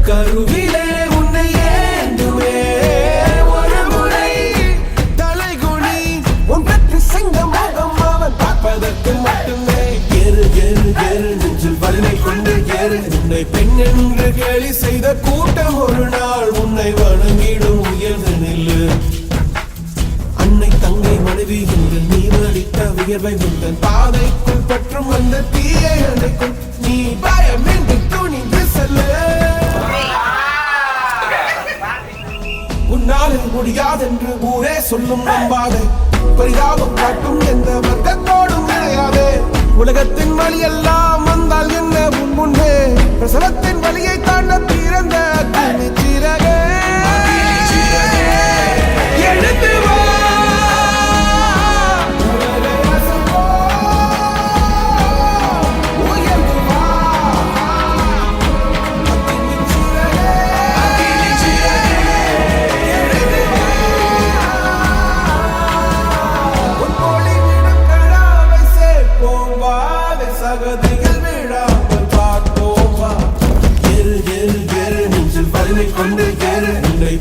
கருவிலே உன்னை ஏந்துவே ஒரு முறை தலைகுனி உன் பெற்று சிங்க முகம் அவன் பார்ப்பதற்கு மட்டுமே ஏறு ஏறு ஏறு நெஞ்சில் வலிமை கொண்டு ஏறு உன்னை பெண் என்று கேலி செய்த கூட்டம் ஒரு நாள் உன்னை வணங்கிடும் உயர்ந்து நில்லு அன்னை தங்கை மனைவி என்று நீ வலித்த வியர்வை முந்தன் பாதைக்குள் பற்றும் வந்த தீயை அணைக்கும் நீ பயமின்றி துணிந்து செல்லு உன்னாலே முடியாதென்று ஊரே சொல்லும் நம்பாதே பரிதாபம் காட்டும் எந்த வர்க்கத்தோடும் கிடையாதே உலகத்தின் வழி எல்லாம் வந்தால் என்ன உன் முன்னே பிரசவத்தின் வழியை தாண்ட பிறந்த சிறகே எடுத்து வா சகதிகள் விழாமல் பார்ப்போம் வா ஏறு ஏறு ஏறு நெஞ்சில் வலிமை கொண்டு ஏறு உன்னை